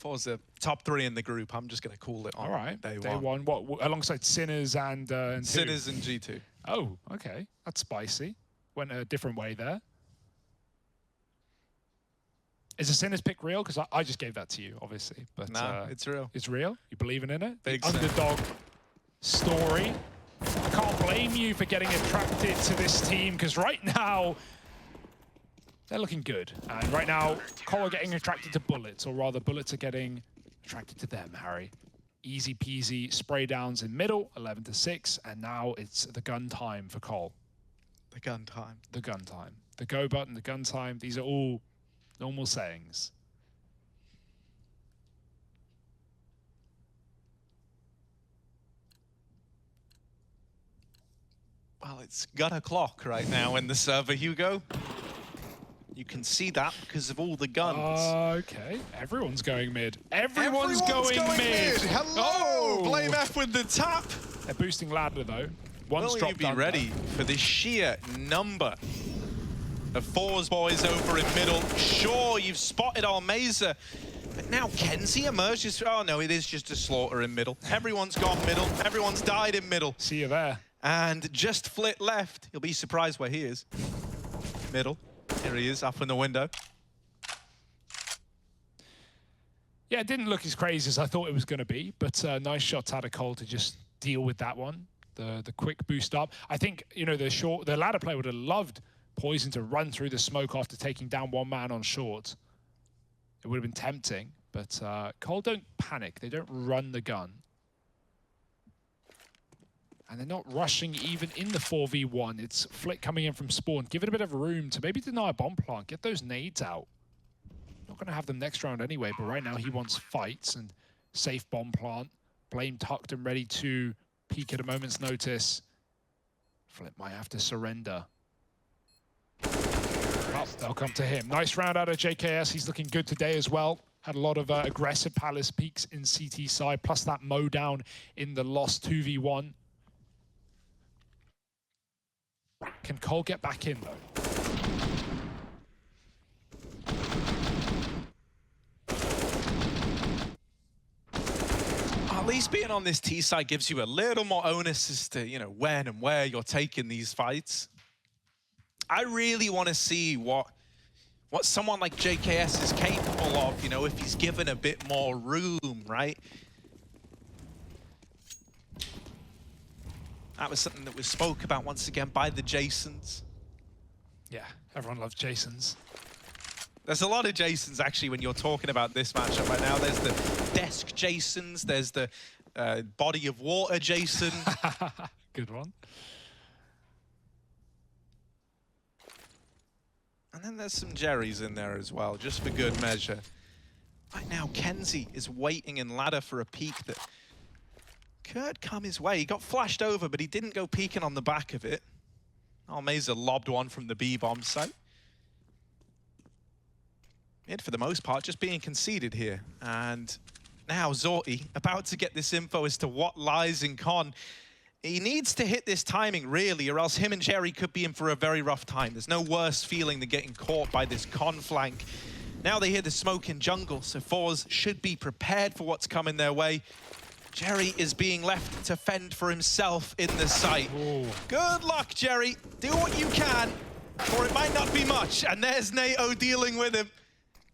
ForZe top 3 in the group. I'm just going to call it on day one. What, alongside Sinners and Sinners and G2. Oh, okay. That's spicy. Went a different way there. Is the Sinners pick real? Because I just gave that to you, obviously. But no, it's real. It's real? You believing in it? Big underdog story. I can't blame you for getting attracted to this team, because right now, they're looking good. And right now, Cole are getting attracted to bullets, or rather, bullets are getting attracted to them, Harry. Easy peasy spray downs in middle, 11-6, and now it's the gun time for Cole. The gun time. The gun time. The go button, the gun time, these are all normal sayings. Well, it's gun o'clock right now in the server, Hugo. You can see that because of all the guns. Okay, everyone's going mid. Everyone's going mid. Hello! Oh. Blame F with the tap. They're boosting ladder though. One's Will you be ready for the sheer number of ForZe boys over in middle? Sure, you've spotted Almeza, but now Kenzie emerges. Oh no, it is just a slaughter in middle. Everyone's gone middle. Everyone's died in middle. See you there. And just Flit left. You'll be surprised where he is. Middle. Here he is, up in the window. Yeah, it didn't look as crazy as I thought it was going to be, but nice shots out of Cole to just deal with that one. The quick boost up. I think, you know, the ladder player would have loved Poison to run through the smoke after taking down one man on short. It would have been tempting, but Cole don't panic. They don't run the gun. And they're not rushing even in the 4v1. It's Flick coming in from spawn. Give it a bit of room to maybe deny a bomb plant. Get those nades out. Not going to have them next round anyway, but right now he wants fights and safe bomb plant. Blame tucked and ready to peek at a moment's notice. Flip might have to surrender. Oh, they'll come to him. Nice round out of JKS. He's looking good today as well. Had a lot of aggressive Palace peaks in CT side, plus that mow down in the lost 2v1. Can Cole get back in, though? At least being on this T side gives you a little more onus as to, you know, when and where you're taking these fights. I really want to see what someone like JKS is capable of, you know, if he's given a bit more room, right? That was something that was spoke about once again by the Jasons. Yeah, everyone loves Jasons. There's a lot of Jasons, actually, when you're talking about this matchup right now. There's the desk Jasons, there's the body of water Jason. Good one. And then there's some Jerrys in there as well, just for good measure. Right now, Kenzie is waiting in ladder for a peek that could come his way. He got flashed over, but he didn't go peeking on the back of it. Almeza lobbed one from the B-bomb site. Mid, for the most part, just being conceded here. And now Zorti about to get this info as to what lies in Con. He needs to hit this timing, really, or else him and Jerry could be in for a very rough time. There's no worse feeling than getting caught by this Con flank. Now they hear the smoke in jungle, so ForZe should be prepared for what's coming their way. Jerry is being left to fend for himself in the site. Ooh. Good luck, Jerry. Do what you can, or it might not be much. And there's NATO dealing with him.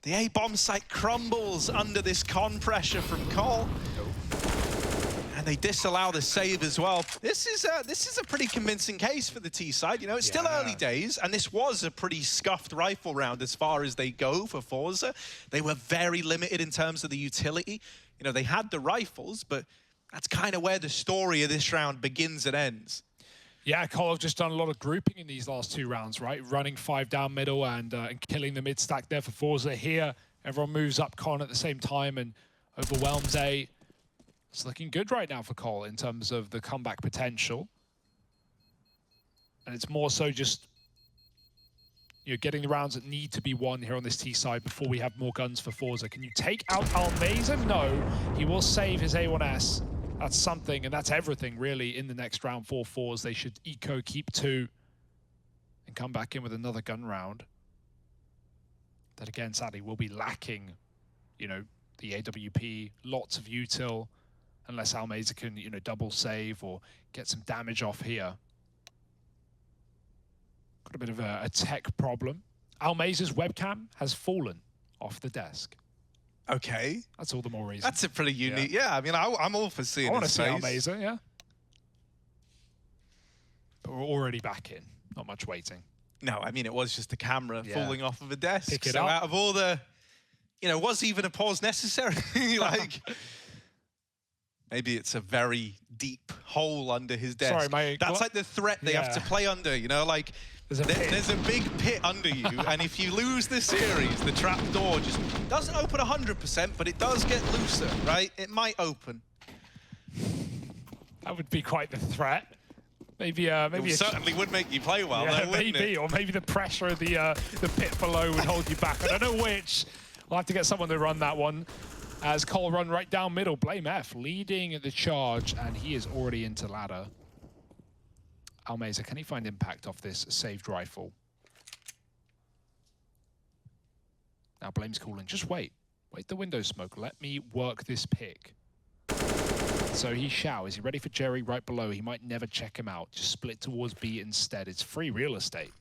The A-bomb site crumbles under this Con pressure from Cole. And they disallow the save as well. This is a pretty convincing case for the T side. You know, it's still early days, and this was a pretty scuffed rifle round as far as they go for ForZe. They were very limited in terms of the utility. You know, they had the rifles, but that's kind of where the story of this round begins and ends. Yeah, Cole have just done a lot of grouping in these last 2 rounds, right? Running 5 down middle and killing the mid stack there for ForZe. Here, everyone moves up Con at the same time and overwhelms A. It's looking good right now for Cole in terms of the comeback potential. And it's more so just, you know, getting the rounds that need to be won here on this T side before we have more guns for ForZe. Can you take out Almeza? No, he will save his A1S. That's something, and that's everything, really, in the next round for ForZe. They should eco, keep 2, and come back in with another gun round. That, again, sadly, will be lacking, you know, the AWP, lots of util, unless Almeza can, you know, double save or get some damage off here. Got a bit of a tech problem. Almeza's webcam has fallen off the desk. Okay. That's all the more reason. That's a pretty unique... Yeah, I mean, I'm all for seeing I want to see face. Almeza, yeah. But we're already back in. Not much waiting. No, I mean, it was just the camera falling off of a desk. Pick it so up. Out of all the... You know, was even a pause necessary? Like... Maybe it's a very deep hole under his desk. Sorry, That's like the threat they have to play under, you know? Like, there's a big pit under you, and if you lose the series, the trap door just doesn't open 100%, but it does get looser, right? It might open. That would be quite the threat. Maybe It certainly would make you play well, though, wouldn't maybe, it? or maybe the pressure of the pit below would hold you back. I don't know which. We'll have to get someone to run that one. As Cole run right down middle, Blame F leading the charge, and he is already into ladder. Almeza, can he find impact off this saved rifle? Now Blame's calling, just wait. Wait the window smoke, let me work this pick. So he shall. Is he ready for Jerry right below? He might never check him out. Just split towards B instead. It's free real estate.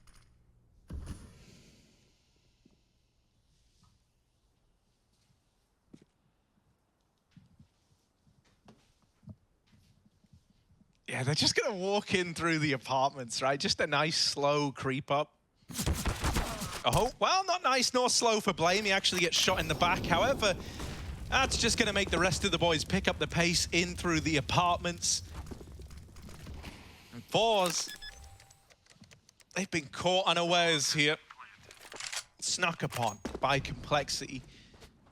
Yeah, they're just going to walk in through the apartments, right? Just a nice, slow creep up. Oh, well, not nice nor slow for Blame. He actually gets shot in the back. However, that's just going to make the rest of the boys pick up the pace in through the apartments. And ForZe, they've been caught unawares here. Snuck upon by Complexity.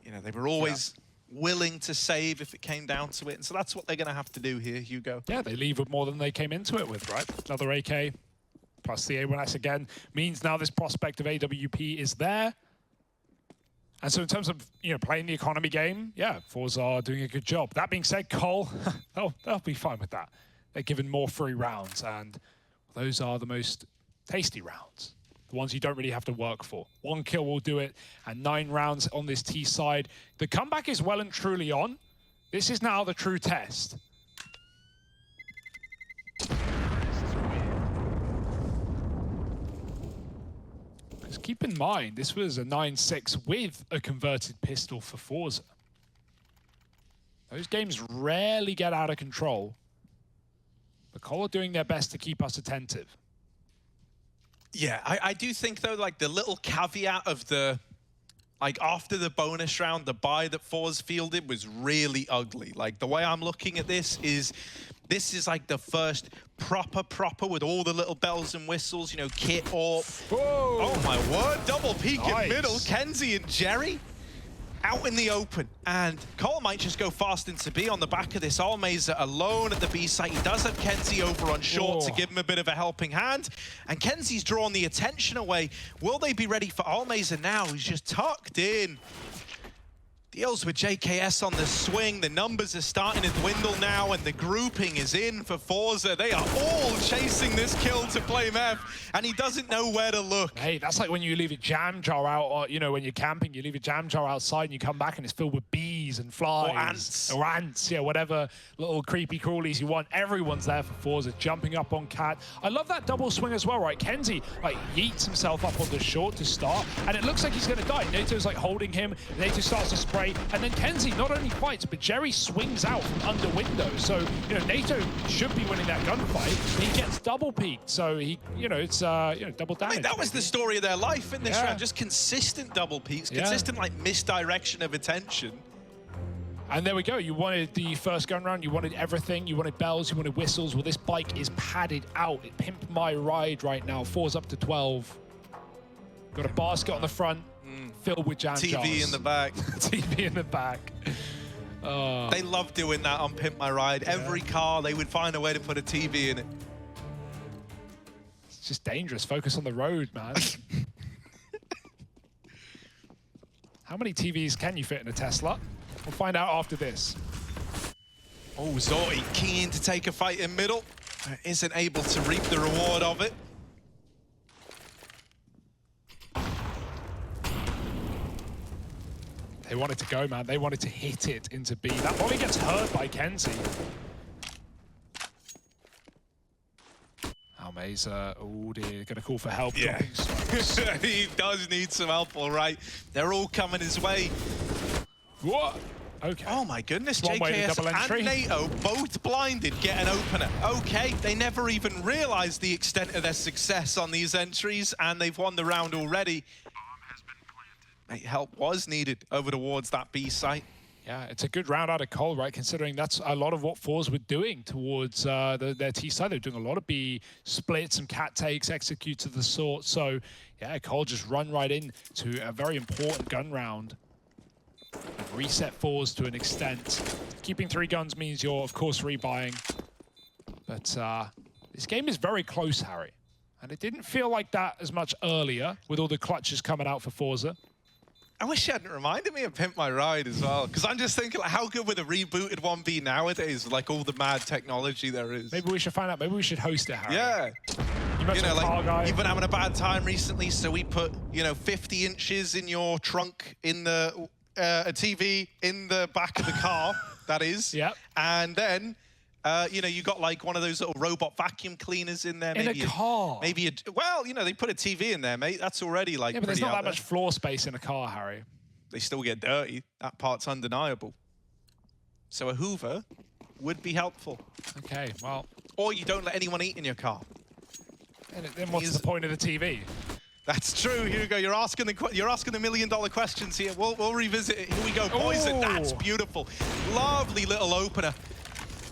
You know, they were always willing to save if it came down to it. And so that's what they're going to have to do here, Hugo. Yeah, they leave with more than they came into it with, right? Another AK. Plus the A1S again means now this prospect of AWP is there. And so in terms of, you know, playing the economy game, yeah, ForZe are doing a good job. That being said, Cole, they'll be fine with that. They're given more free rounds, and those are the most tasty rounds. The ones you don't really have to work for. 1 kill will do it, and 9 rounds on this T side. The comeback is well and truly on. This is now the true test. Keep in mind, this was a 9-6 with a converted pistol for ForZe. Those games rarely get out of control. But Cole are doing their best to keep us attentive. Yeah, I do think, though, like, the little caveat of the, like, after the bonus round, the buy that ForZe fielded was really ugly. Like, the way I'm looking at this is like the first proper with all the little bells and whistles, you know, kit or... Oh my word, double peek in middle. Kenzie and Jerry out in the open. And Cole might just go fast into B on the back of this. Almeza alone at the B site. He does have Kenzie over on short to give him a bit of a helping hand. And Kenzie's drawn the attention away. Will they be ready for Almeza now? He's just tucked in. Deals with JKS on the swing. The numbers are starting to dwindle now, and the grouping is in for ForZe. They are all chasing this kill to Blame F, and he doesn't know where to look. Hey, that's like when you leave a jam jar out, or, you know, when you're camping, you leave a jam jar outside and you come back and it's filled with bees and flies. Or ants. Or ants, yeah, whatever little creepy crawlies you want. Everyone's there for ForZe, jumping up on Cat. I love that double swing as well, right? Kenzie, like, yeets himself up on the short to start, and it looks like he's going to die. NATO's, like, holding him. NATO starts to spray. And then Kenzie not only fights, but Jerry swings out from under window. So, you know, NATO should be winning that gunfight. He gets double peaked. So he, you know, it's, you know, double damage. I mean, that was the story of their life in this round. Just consistent double peaks, consistent, like, misdirection of attention. And there we go. You wanted the first gun round. You wanted everything. You wanted bells. You wanted whistles. Well, this bike is padded out. It pimped my ride right now. 4's up to 12. Got a basket on the front. Filled with jam jars. TV in the back. TV in the back. They love doing that on Pimp My Ride. Every car, they would find a way to put a TV in it. It's just dangerous. Focus on the road, man. How many TVs can you fit in a Tesla? We'll find out after this. Oh, Zorty keen to take a fight in middle. Isn't able to reap the reward of it. They wanted to go, man. They wanted to hit it into B. That volley gets hurt by Kenzie. Almeza, oh dear, gonna call for help. Yeah. He does need some help, all right. They're all coming his way. What? Okay. Oh my goodness, JKS and NATO both blinded get an opener. Okay, they never even realized the extent of their success on these entries, and they've won the round already. Help was needed over towards that B site. Yeah, it's a good round out of Cole, right? Considering that's a lot of what ForZe were doing towards their T side. They're doing a lot of B splits, some cat takes, executes of the sort. So, yeah, Cole just run right in to a very important gun round. And reset ForZe to an extent. Keeping 3 guns means you're, of course, rebuying. But this game is very close, Harry. And it didn't feel like that as much earlier with all the clutches coming out for ForZe. I wish you hadn't reminded me of Pimp My Ride as well, because I'm just thinking, like, how good would a rebooted 1B nowadays, like all the mad technology there is? Maybe we should find out. Maybe we should host it, Harry. Yeah. You know, like, you've been having a bad time recently, so we put, you know, 50 inches in your trunk in the, a TV in the back of the car, that is. Yeah. And then, you know, you got like one of those little robot vacuum cleaners in there. In a car? Well, you know, they put a TV in there, mate. That's already like but there's not that much floor space in a car, Harry. They still get dirty. That part's undeniable. So a Hoover would be helpful. Okay, well. Or you don't let anyone eat in your car. Then what's the point of the TV? That's true, Hugo. You're asking the million-dollar questions here. We'll revisit it. Here we go. Poison. That's beautiful. Lovely little opener.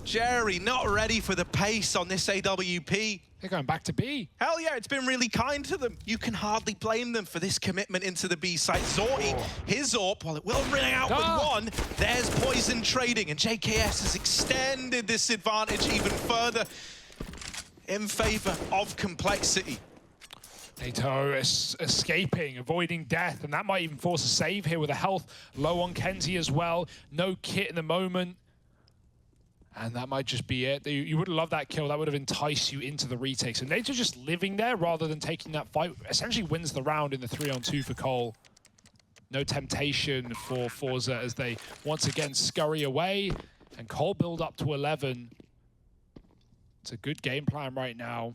Jerry not ready for the pace on this AWP. They're going back to B. Hell yeah, it's been really kind to them. You can hardly blame them for this commitment into the B site. Zorty, his AWP, well, it will ring out with one. There's Poison trading, and JKS has extended this advantage even further in favor of Complexity. NATO escaping, avoiding death, and that might even force a save here with a health low on Kenzie as well. No kit in the moment. And that might just be it. You would love that kill. That would have enticed you into the retake. So NATO just living there rather than taking that fight essentially wins the round in the 3-on-2 for Cole. No temptation for ForZe as they once again scurry away. And Cole build up to 11. It's a good game plan right now.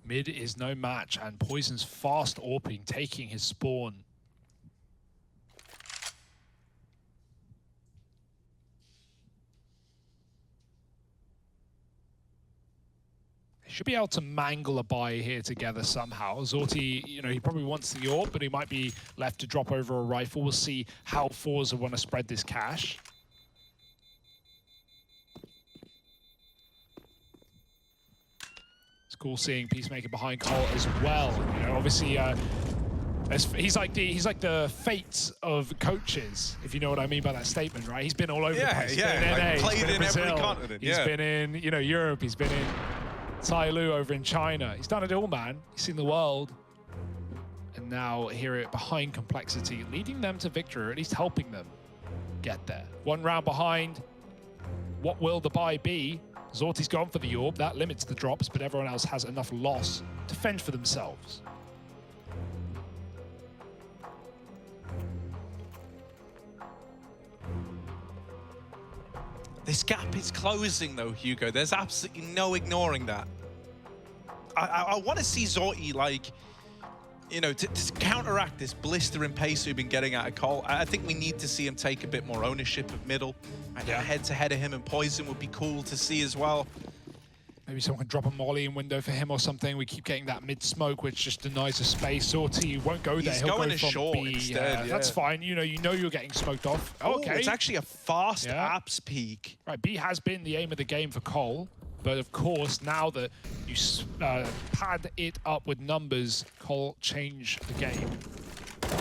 Mid is no match, and Poison's fast AWPing, taking his spawn. They should be able to mangle a buy here together somehow. Zorty, you know, he probably wants the AWP, but he might be left to drop over a rifle. We'll see how ForZe want to spread this cash. Cool seeing Peacemaker behind Cole as well. You know, obviously, he's like the fates of coaches, if you know what I mean by that statement, right? He's been all over the place. He's been in NA, like played in Brazil, every continent. He's been in, you know, Europe. He's been in Tyloo over in China. He's done it all, man. He's seen the world. And now here behind Complexity, leading them to victory, or at least helping them get there. One round behind. What will the buy be? Zorty's gone for the AWP. That limits the drops, but everyone else has enough loss to fend for themselves. This gap is closing, though, Hugo. There's absolutely no ignoring that. I want to see Zorty, like, you know, to counteract this blistering pace we've been getting out of Cole. I think we need to see him take a bit more ownership of middle. Yeah. Head-to-head of him and Poison would be cool to see as well. Maybe someone can drop a molly in window for him or something. We keep getting that mid-smoke, which just denies a space. Zorty won't go there. He'll go from short B. instead. Yeah. That's fine. You know you're getting smoked off. Okay. It's actually a fast apps peak. Right, B has been the aim of the game for Cole. But of course, now that you pad it up with numbers, Cole change the game.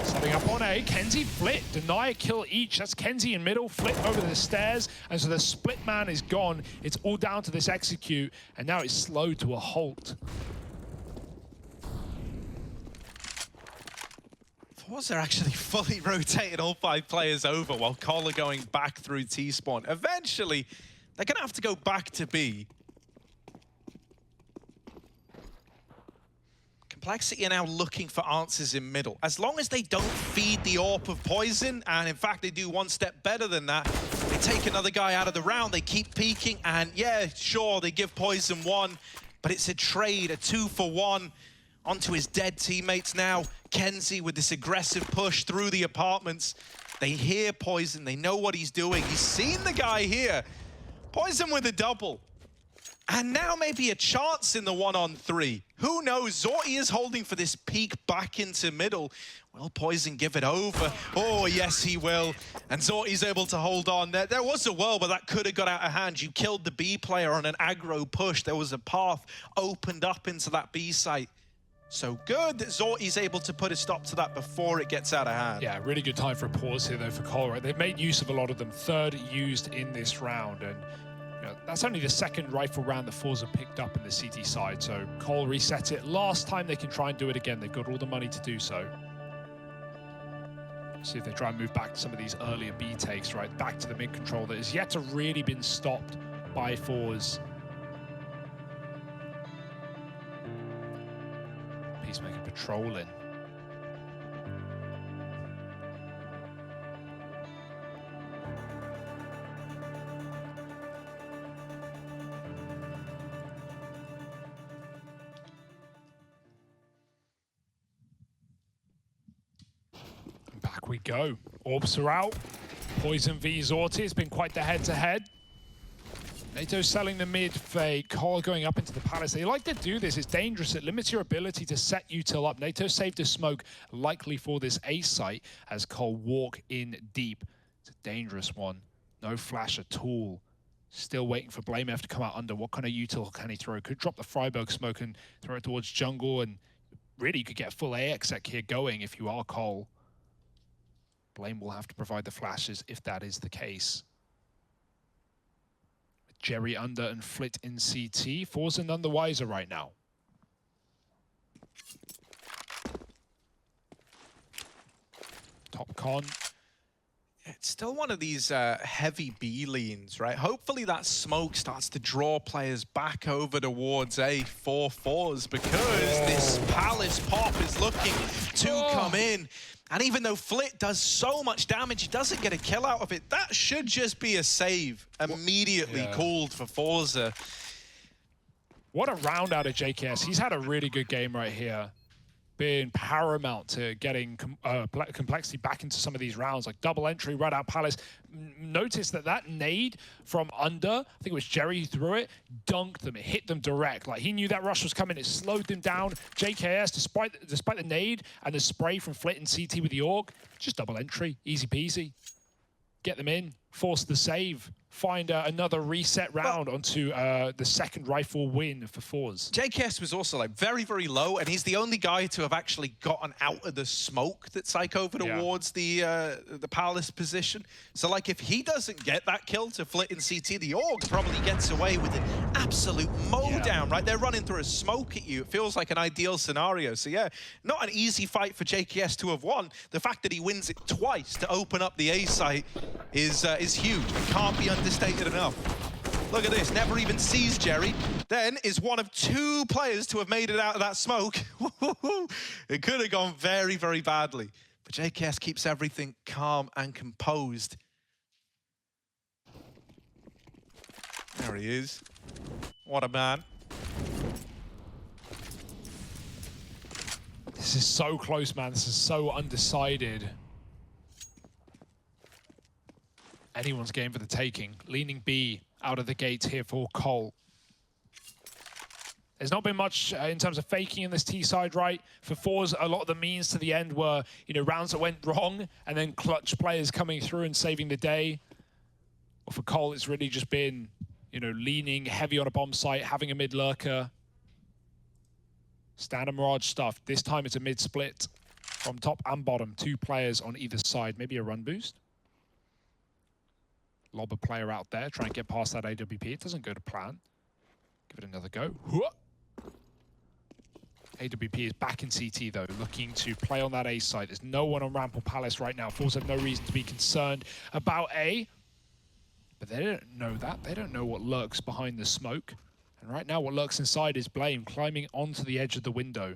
Setting up on A, Kenzie flit, deny a kill each. That's Kenzie in middle, flit over the stairs, and so the split man is gone. It's all down to this execute, and now it's slowed to a halt. ForZe are actually fully rotated all 5 players over while Cole are going back through T-spawn. Eventually, they're going to have to go back to B. Complexity are now looking for answers in middle. As long as they don't feed the AWP of Poison, and in fact they do one step better than that, they take another guy out of the round, they keep peeking, and yeah, sure, they give Poison one, but it's a trade, a 2-for-1 onto his dead teammates now. Kenzie with this aggressive push through the apartments. They hear Poison, they know what he's doing. He's seen the guy here. Poison with a double. And now maybe a chance in the 1-on-3. Who knows? Zorty is holding for this peek back into middle. Will Poison give it over? Oh, yes, he will. And Zorty's able to hold on. There was a world where that could have got out of hand. You killed the B player on an aggro push. There was a path opened up into that B site. So good that Zorty's able to put a stop to that before it gets out of hand. Yeah, really good time for a pause here, though, for Cole, right? They've made use of a lot of them. 3rd used in this round. And that's only the 2nd rifle round that ForZe have picked up in the CT side, so Cole reset it. Last time they can try and do it again. They've got all the money to do so. See if they try and move back to some of these earlier B takes, right? Back to the mid control that has yet to really been stopped by ForZe. Peacemaker patrolling. We go. Orbs are out. Poison v Zorti, it's been quite the head-to-head. NATO selling the mid fake, Cole going up into the palace. They like to do this, it's dangerous, it limits your ability to set util up. NATO saved a smoke, likely for this A site, as Cole walk in deep. It's a dangerous one, no flash at all. Still waiting for BlameF to come out under. What kind of util can he throw? Could drop the Freiburg smoke and throw it towards jungle, and really you could get a full AXEC here going if you are Cole. Blame will have to provide the flashes if that is the case. Jerry under and Flit in CT. ForZe none the wiser right now. Top con. It's still one of these heavy B leans, right? Hopefully that smoke starts to draw players back over towards A for ForZe, because this Palace pop is looking to come in. And even though Flit does so much damage, he doesn't get a kill out of it. That should just be a save immediately called for ForZe. What a round out of JKS. He's had a really good game right here. Been paramount to getting complexity back into some of these rounds, like double entry, right out Palace. Notice that nade from under, I think it was Jerry who threw it, dunked them, it hit them direct. Like he knew that rush was coming, it slowed them down. JKS, despite the nade and the spray from Flit and CT with the AUG, just double entry, easy peasy. Get them in, force the save, find another reset round onto the second rifle win for ForZe. JKS was also like very, very low, and he's the only guy to have actually gotten out of the smoke that's like over towards the Palace position. So like if he doesn't get that kill to Flit and CT, the AUG probably gets away with an absolute down, right? They're running through a smoke at you. It feels like an ideal scenario. So yeah, not an easy fight for JKS to have won. The fact that he wins it twice to open up the A site is huge. It can't be understated enough. Look at this, never even sees Jerry. Then is one of 2 players to have made it out of that smoke. It could have gone very, very badly. But JKS keeps everything calm and composed. There he is. What a man. This is so close, man. This is so undecided. Anyone's game for the taking. Leaning B out of the gates here for Cole. There's not been much in terms of faking in this T side, right? For ForZe, a lot of the means to the end were, rounds that went wrong and then clutch players coming through and saving the day. Well, for Cole, it's really just been, leaning heavy on a bomb site, having a mid lurker. Standard Mirage stuff. This time it's a mid split from top and bottom. 2 players on either side. Maybe a run boost. Lob a player out there, try and get past that AWP. It doesn't go to plan. Give it another go. AWP is back in CT though, looking to play on that A side. There's no one on ramp or Palace right now. ForZe have no reason to be concerned about A. But they don't know that. They don't know what lurks behind the smoke. And right now what lurks inside is Blame climbing onto the edge of the window.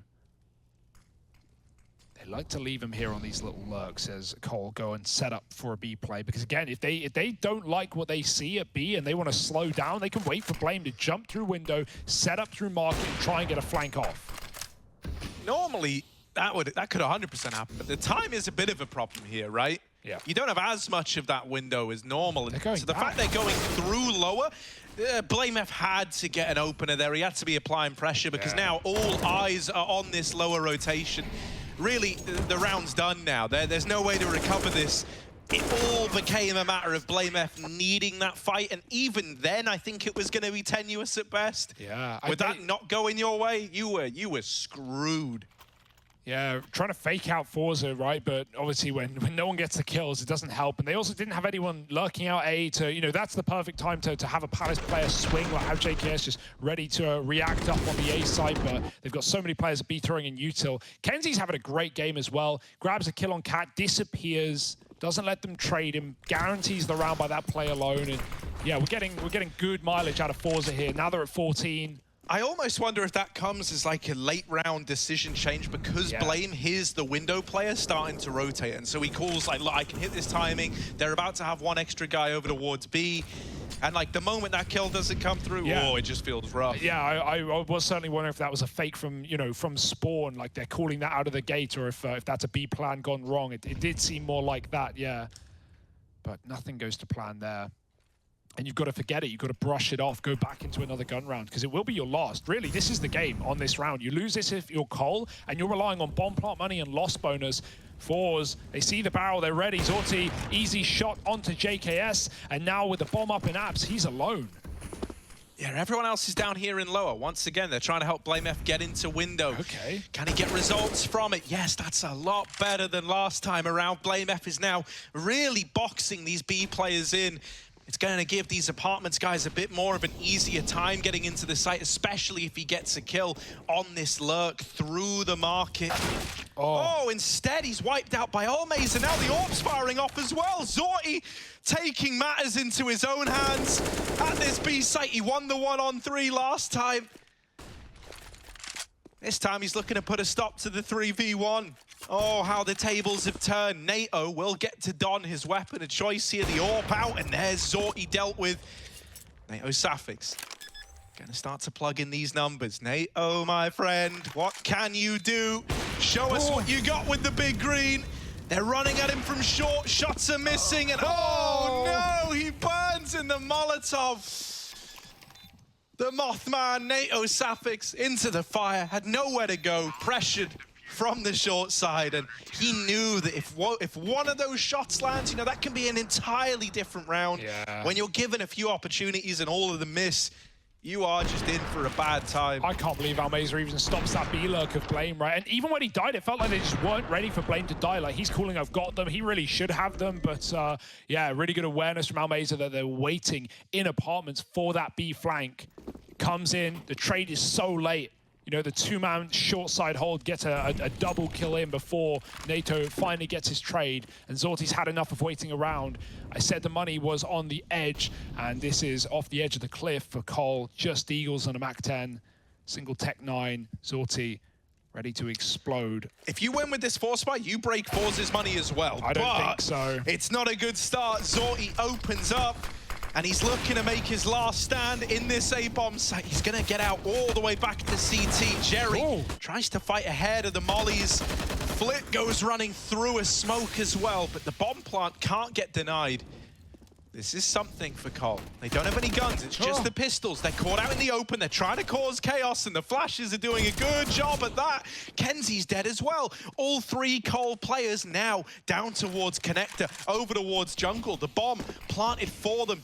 They like to leave him here on these little lurks as Cole go and set up for a B play. Because again, if they don't like what they see at B and they want to slow down, they can wait for Blame to jump through window, set up through market, and try and get a flank off. Normally, that could 100% happen, but the time is a bit of a problem here, right? Yeah. You don't have as much of that window as normal. So the fact back. they're going through lower, BlameF had to get an opener there. He had to be applying pressure because now all eyes are on this lower rotation. Really, the round's done now. There's no way to recover this. It all became a matter of BlameF needing that fight, and even then, I think it was going to be tenuous at best. Yeah. With that not going your way, you were screwed. Yeah, trying to fake out ForZe, right? But obviously when no one gets the kills, it doesn't help. And they also didn't have anyone lurking out A to, that's the perfect time to have a Palace player swing, like have JKS just ready to react up on the A side. But they've got so many players at B throwing in util. Kenzie's having a great game as well. Grabs a kill on Cat, disappears, doesn't let them trade him, guarantees the round by that play alone. And yeah, we're getting good mileage out of ForZe here. Now they're at 14. I almost wonder if that comes as like a late round decision change because Blame hears the window player starting to rotate, and so he calls like, look, I can hit this timing. They're about to have one extra guy over towards B, and like the moment that kill doesn't come through, oh, it just feels rough. Yeah, I was certainly wondering if that was a fake from from spawn, like they're calling that out of the gate, or if that's a B plan gone wrong. It did seem more like that, yeah. but nothing goes to plan there. And you've got to forget it. You've got to brush it off, go back into another gun round, because it will be your last. Really, this is the game on this round. You lose this if you're Cole, and you're relying on bomb plant money and loss bonus. ForZe, they see the barrel, they're ready. Zorti, easy shot onto JKS, and now with the bomb up in apps, he's alone. Yeah, everyone else is down here in lower. Once again, they're trying to help BlameF get into window. Okay. Can he get results from it? Yes, that's a lot better than last time around. BlameF is now really boxing these B players in. It's going to give these apartments guys a bit more of an easier time getting into the site, especially if he gets a kill on this lurk through the market. Oh, instead he's wiped out by Almaze, and now the Orb's firing off as well. Zorti taking matters into his own hands at this B site. He won the 1-on-3 last time. This time he's looking to put a stop to the 3v1. Oh, how the tables have turned. NATO will get to don his weapon of choice here. The AWP out, and there's Zorti dealt with. NATO Safix gonna start to plug in these numbers. NATO, my friend, what can you do? Show us what you got with the big green. They're running at him from short. Shots are missing, and oh no, he burns in the Molotov. The Mothman, NATO Safix, into the fire, had nowhere to go, pressured from the short side, and he knew that if one of those shots lands, you know, that can be an entirely different round. Yeah. When you're given a few opportunities and all of them miss, you are just in for a bad time. I can't believe Almazer even stops that B-lurk of Blame, right? And even when he died, it felt like they just weren't ready for Blame to die. Like, he's calling, I've got them. He really should have them, but yeah, really good awareness from Almazer that they're waiting in apartments for that B flank. Comes in, the trade is so late. You know, the two-man short side hold gets a double kill in before NATO finally gets his trade, and Zorti's had enough of waiting around. I said the money was on the edge, and this is off the edge of the cliff for Cole. Just Eagles on a MAC-10, single Tech 9, Zorti ready to explode. If you win with this force fight, you break ForZe's money as well. I don't think so. It's not a good start. Zorti opens up, and he's looking to make his last stand in this A-bomb site. He's gonna get out all the way back to CT. Jerry tries to fight ahead of the mollies. Flit goes running through a smoke as well, but the bomb plant can't get denied. This is something for Cole. They don't have any guns, it's just the pistols. They're caught out in the open, they're trying to cause chaos, and the flashes are doing a good job at that. Kenzie's dead as well. All three Cole players now down towards connector, over towards jungle. The bomb planted for them.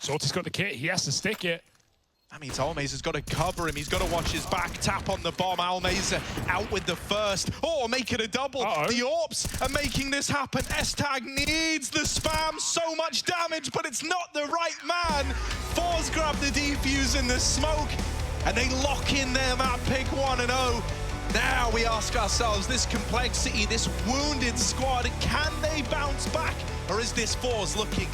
Zorti's got the kit, he has to stick it. That means Almazer has got to cover him. He's got to watch his back. Tap on the bomb. Almazer out with the first. Oh, make it a double. The AWPs are making this happen. S-Tag needs the spam. So much damage, but it's not the right man. ForZe grab the defuse in the smoke, and they lock in their map pick 1-0. Now we ask ourselves, this complexity, this wounded squad, can they bounce back? Or is this ForZe looking